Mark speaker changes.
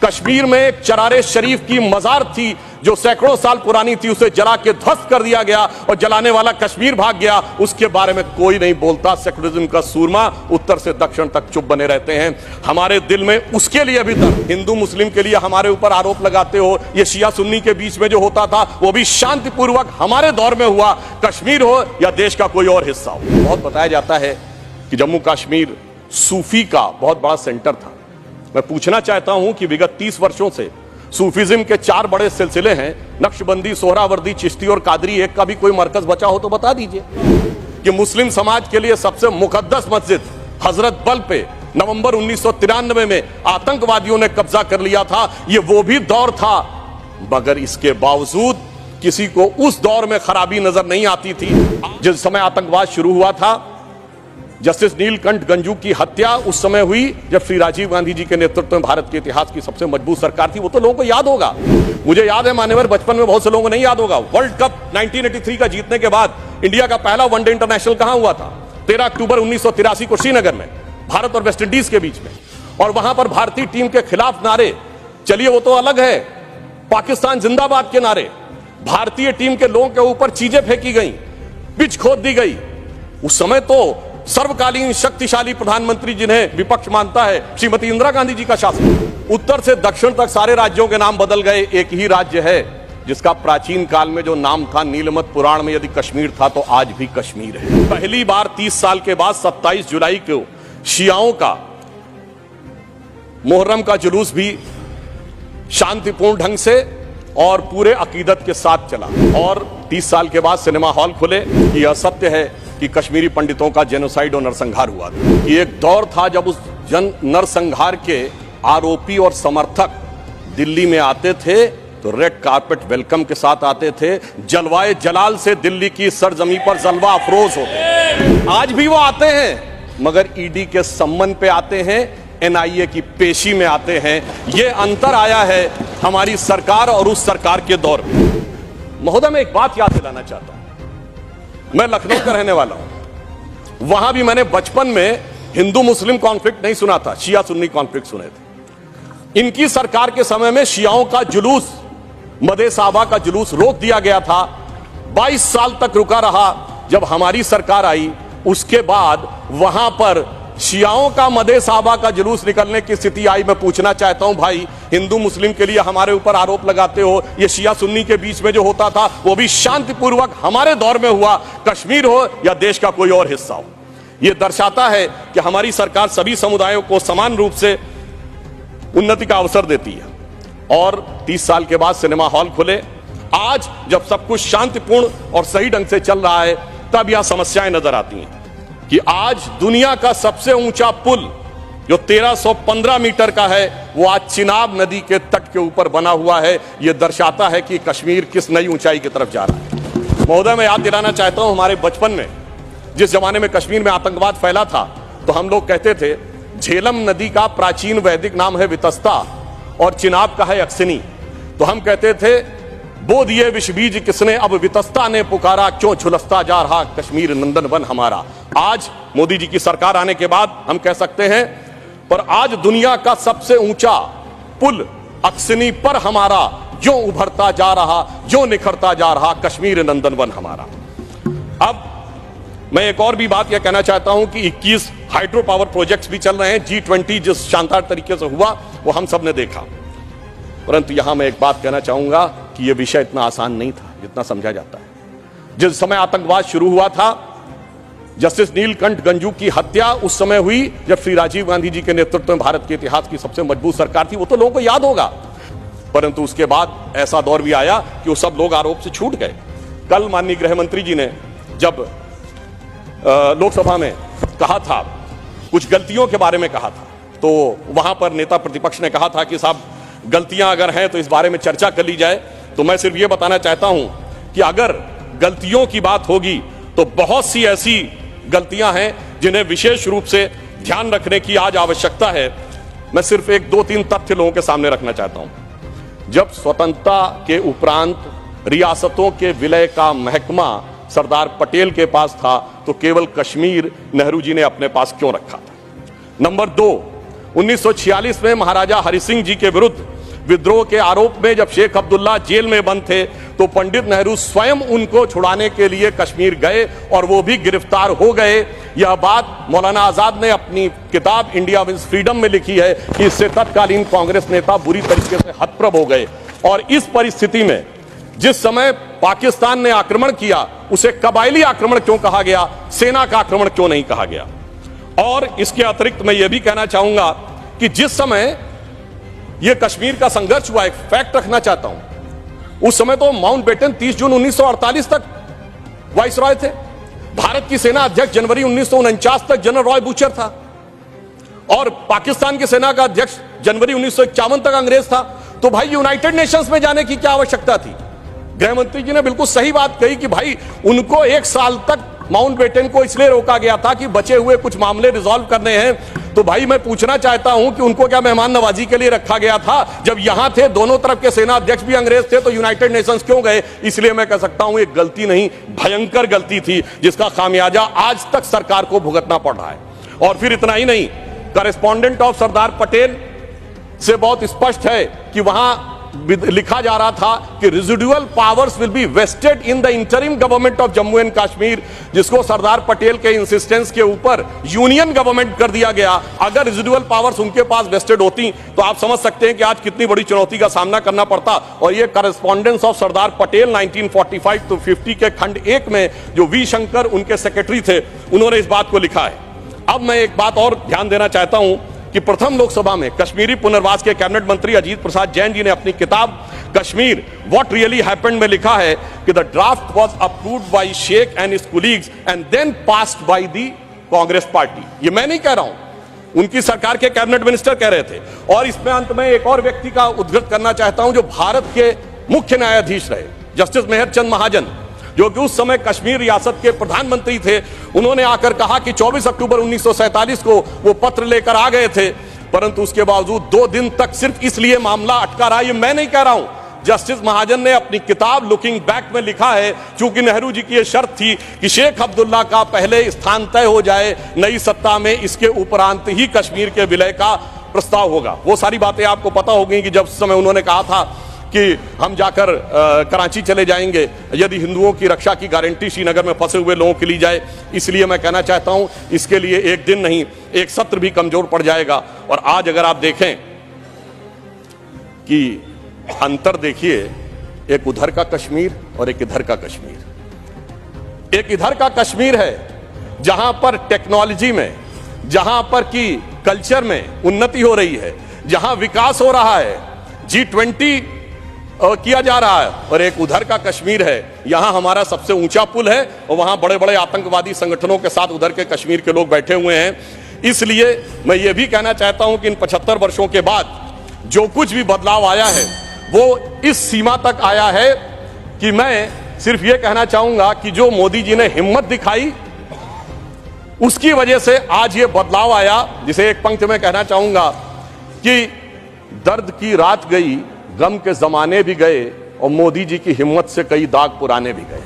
Speaker 1: कश्मीर में एक चरारे शरीफ की मजार थी जो सैकड़ों साल पुरानी थी, उसे जला के ध्वस्त कर दिया गया और जलाने वाला कश्मीर भाग गया। उसके बारे में कोई नहीं बोलता। सेकुलरिज्म का सूरमा उत्तर से दक्षिण तक चुप बने रहते हैं। हमारे दिल में उसके लिए भी तक हिंदू मुस्लिम के लिए हमारे ऊपर आरोप लगाते हो। ये शिया सुन्नी के बीच में जो होता था वो भी शांतिपूर्वक हमारे दौर में हुआ, कश्मीर हो या देश का कोई और हिस्सा हो। बहुत बताया जाता है कि जम्मू कश्मीर सूफी का बहुत बड़ा सेंटर था। मैं पूछना चाहता हूं कि विगत 30 वर्षों से सूफीज्म के 4 बड़े सिलसिले हैं, नक्शबंदी, सोहरावर्दी, चिश्ती और कादरी। एक का भी कोई मरकज बचा हो तो बता दीजिए। कि मुस्लिम समाज के लिए सबसे मुकद्दस मस्जिद हजरत बल पे नवंबर 1993 में आतंकवादियों ने कब्जा कर लिया था। ये वो भी दौर था, मगर इसके बावजूद किसी को उस दौर में खराबी नजर नहीं आती थी। जिस समय आतंकवाद शुरू हुआ था, जस्टिस नीलकंठ गंजू की हत्या उस समय हुई जब श्री राजीव गांधी जी के नेतृत्व में भारत के इतिहास की सबसे मजबूत सरकार थी। वो तो लोगों को याद होगा। मुझे याद है मान्यवर, बचपन में बहुत से लोगों को नहीं याद होगा। वर्ल्ड कप 1983 का जीतने के बाद इंडिया का पहला वनडे इंटरनेशनल कहां हुआ था? 13 अक्टूबर 1983 को श्रीनगर में, भारत और वेस्ट इंडीज के बीच में। और वहां पर भारतीय टीम के खिलाफ नारे, चलिए वो तो अलग है, पाकिस्तान जिंदाबाद के नारे, भारतीय टीम के लोगों के ऊपर चीजें फेंकी गई, पिच खोद दी गई। उस समय तो सर्वकालीन शक्तिशाली प्रधानमंत्री जिन्हें विपक्ष मानता है, श्रीमती इंदिरा गांधी जी का शासन। उत्तर से दक्षिण तक सारे राज्यों के नाम बदल गए। एक ही राज्य है जिसका प्राचीन काल में जो नाम था, नीलमत पुराण में यदि कश्मीर था तो आज भी कश्मीर है। पहली बार 30 साल के बाद 27 जुलाई को शियाओं का मुहर्रम का जुलूस भी शांतिपूर्ण ढंग से और पूरे अकीदत के साथ चला। और 30 साल के बाद सिनेमा हॉल खुले। यह सत्य है कि कश्मीरी पंडितों का जेनोसाइड और नरसंहार हुआ था। ये एक दौर था जब उस नरसंहार के आरोपी और समर्थक दिल्ली में आते थे तो रेड कारपेट वेलकम के साथ आते थे। जलवाए जलाल से दिल्ली की सरजमी पर जलवा अफरोज होते। आज भी वो आते हैं, मगर ईडी के सम्मन पे आते हैं, एनआईए की पेशी में आते हैं। ये अंतर आया है हमारी सरकार और उस सरकार के दौर में। महोदय, मैं एक बात याद दिलाना चाहता हूं। मैं लखनऊ का रहने वाला हूं। वहां भी मैंने बचपन में हिंदू मुस्लिम कॉन्फ्लिक्ट नहीं सुना था, शिया सुन्नी कॉन्फ्लिक्ट सुने थे। इनकी सरकार के समय में शियाओं का जुलूस, मदे साहबा का जुलूस रोक दिया गया था। 22 साल तक रुका रहा। जब हमारी सरकार आई उसके बाद वहां पर शियाओं का मदे साहबा का जुलूस निकलने की स्थिति आई। मैं पूछना चाहता हूं भाई, हिंदू मुस्लिम के लिए हमारे ऊपर आरोप लगाते हो। ये शिया सुन्नी के बीच में जो होता था वो भी शांतिपूर्वक हमारे दौर में हुआ, कश्मीर हो या देश का कोई और हिस्सा हो। यह दर्शाता है कि हमारी सरकार सभी समुदायों को समान रूप से उन्नति का अवसर देती है। और 30 साल के बाद सिनेमा हॉल खुले। आज जब सब कुछ शांतिपूर्ण और सही ढंग से चल रहा है तब यह समस्याएं नजर आती हैं कि आज दुनिया का सबसे ऊंचा पुल जो 1315 मीटर का है वो आज चिनाब नदी के तट के ऊपर बना हुआ है। यह दर्शाता है कि कश्मीर किस नई ऊंचाई की तरफ जा रहा है। महोदय, मैं याद दिलाना चाहता हूं, हमारे बचपन में जिस जमाने में कश्मीर में आतंकवाद फैला था तो हम लोग कहते थे झेलम नदी का प्राचीन वैदिक नाम है वितस्ता और चिनाब का है अक्सिनी। तो हम कहते थे, बो दिए विष बीज किसने, अब वितस्ता ने पुकारा, क्यों झुलसता जा रहा कश्मीर नंदन वन हमारा। आज मोदी जी की सरकार आने के बाद हम कह सकते हैं, पर आज दुनिया का सबसे ऊंचा पुल अक्सिनी पर हमारा जो उभरता जा रहा, जो निखरता जा रहा कश्मीर नंदन वन हमारा। अब मैं एक और भी बात यह कहना चाहता हूं कि 21 हाइड्रो पावर प्रोजेक्ट्स भी चल रहे हैं। G20 जिस शानदार तरीके से हुआ वो हम सब ने देखा। परंतु यहां मैं एक बात कहना चाहूंगा कि यह विषय इतना आसान नहीं था जितना समझा जाता है। जिस समय आतंकवाद शुरू हुआ था, जस्टिस नीलकंठ गंजू की हत्या उस समय हुई जब श्री राजीव गांधी जी के नेतृत्व में भारत के इतिहास की सबसे मजबूत सरकार थी। वो तो लोगों को याद होगा। परंतु उसके बाद ऐसा दौर भी आया कि वो सब लोग आरोप से छूट गए। कल माननीय गृह मंत्री जी ने जब लोकसभा में कहा था, कुछ गलतियों के बारे में कहा था, तो वहां पर नेता प्रतिपक्ष ने कहा था कि साहब गलतियां अगर हैं तो इस बारे में चर्चा कर ली जाए। तो मैं सिर्फ यह बताना चाहता हूं कि अगर गलतियों की बात होगी तो बहुत सी ऐसी गलतियां हैं जिन्हें विशेष रूप से ध्यान रखने की आज आवश्यकता है। मैं सिर्फ 1-2-3 तथ्य लोगों के सामने रखना चाहता हूं। जब स्वतंत्रता के उपरांत रियासतों के विलय का महकमा सरदार पटेल के पास था तो केवल कश्मीर नेहरू जी ने अपने पास क्यों रखा था? नंबर 2, 1946 में महाराजा हरि सिंह जी के विरुद्ध विद्रोह के आरोप में जब शेख अब्दुल्ला जेल में बंद थे तो पंडित नेहरू स्वयं उनको छुड़ाने के लिए कश्मीर गए और वो भी गिरफ्तार हो गए। यह बात मौलाना आजाद ने अपनी किताब इंडिया विंस फ्रीडम में लिखी है कि इससे तत्कालीन कांग्रेस नेता बुरी तरीके से हतप्रभ हो गए। और इस परिस्थिति में जिस समय पाकिस्तान ने आक्रमण किया उसे कबायली आक्रमण क्यों कहा गया, सेना का आक्रमण क्यों नहीं कहा गया। और इसके अतिरिक्त मैं यह भी कहना चाहूंगा कि जिस समय यह कश्मीर का संघर्ष हुआ, एक फैक्ट रखना चाहता हूं, उस समय तो माउंटबेटन 30 जून 1948 तक वाइसरॉय थे। भारत की सेना अध्यक्ष जनवरी 1949 तक जनरल रॉय बूचर था और पाकिस्तान की सेना का अध्यक्ष जनवरी 1951 तक अंग्रेज था। तो भाई यूनाइटेड नेशंस में जाने की क्या आवश्यकता थी। गृह मंत्री जी ने बिल्कुल सही बात कही कि भाई उनको 1 साल तक माउंटबेटन को इसलिए रोका गया था कि बचे हुए कुछ मामले रिजॉल्व करने हैं। तो भाई मैं पूछना चाहता हूं कि उनको क्या मेहमान नवाजी के लिए रखा गया था। जब यहां थे, दोनों तरफ के सेना अध्यक्ष भी अंग्रेज थे, तो यूनाइटेड नेशंस क्यों गए। इसलिए मैं कह सकता हूं एक गलती नहीं, भयंकर गलती थी जिसका खामियाजा आज तक सरकार को भुगतना पड़ रहा है। और फिर इतना ही नहीं, करेस्पॉन्डेंट ऑफ सरदार पटेल से बहुत स्पष्ट है कि वहां लिखा जा रहा था कि residual powers will be vested in the interim government of Jammu and Kashmir, जिसको सरदार पटेल के इंसिस्टेंस के ऊपर यूनियन गवर्नमेंट कर दिया गया। अगर रेजिडुअल पावर्स उनके पास वेस्टेड होती तो आप समझ सकते हैं कि आज कितनी बड़ी चुनौती का सामना करना पड़ता। और ये correspondence of Sardar Patel 1945 to 50 के खंड 1 में जो वी शंकर उनके सेक्रेटरी थे, उन्होंने इस बात को लिखा है। अब मैं एक बात और ध्यान देना चाहता हूं कि प्रथम लोकसभा में कश्मीरी पुनर्वास के कैबिनेट मंत्री अजीत प्रसाद जैन जी ने अपनी किताब कश्मीर व्हाट रियली हैपेंड में लिखा है कि the draft was approved by Sheikh and his colleagues and then passed by the Congress party. ये मैं नहीं कह रहा हूं, उनकी सरकार के कैबिनेट मिनिस्टर कह रहे थे। और इसमें अंत में एक और व्यक्ति का उद्धृत करना चाहता हूं जो भारत के मुख्य न्यायाधीश रहे, जस्टिस मेहरचंद महाजन, जो कि उस समय कश्मीर रियासत के प्रधानमंत्री थे। उन्होंने आकर कहा कि 24 अक्टूबर 1947 को वो पत्र लेकर आ गए थे, परंतु उसके बावजूद 2 दिन तक सिर्फ इसलिए मामला अटका रहा। ये मैं नहीं कह रहा हूं, जस्टिस महाजन ने अपनी किताब लुकिंग बैक में लिखा है, चूंकि नेहरू जी की यह शर्त थी कि शेख अब्दुल्ला का पहले स्थान तय हो जाए नई सत्ता में, इसके उपरांत ही कश्मीर के विलय का प्रस्ताव होगा। वो सारी बातें आपको पता होगी कि जब समय उन्होंने कहा था कि हम जाकर कराची चले जाएंगे यदि हिंदुओं की रक्षा की गारंटी श्रीनगर में फंसे हुए लोगों के लिए जाए। इसलिए मैं कहना चाहता हूं इसके लिए एक दिन नहीं, एक सत्र भी कमजोर पड़ जाएगा। और आज अगर आप देखें कि अंतर देखिए, एक उधर का कश्मीर और एक इधर का कश्मीर। एक इधर का कश्मीर है जहां पर टेक्नोलॉजी में, जहां पर की कल्चर में उन्नति हो रही है, जहां विकास हो रहा है, G20 किया जा रहा है। और एक उधर का कश्मीर है, यहां हमारा सबसे ऊंचा पुल है और वहां बड़े बड़े आतंकवादी संगठनों के साथ उधर के कश्मीर के लोग बैठे हुए हैं। इसलिए मैं ये भी कहना चाहता हूं कि इन 75 वर्षों के बाद जो कुछ भी बदलाव आया है वो इस सीमा तक आया है कि मैं सिर्फ ये कहना चाहूंगा कि जो मोदी जी ने हिम्मत दिखाई उसकी वजह से आज ये बदलाव आया। जिसे एक पंक्ति में कहना चाहूंगा कि दर्द की रात गई, गम के जमाने भी गए और मोदी जी की हिम्मत से कई दाग पुराने भी गए।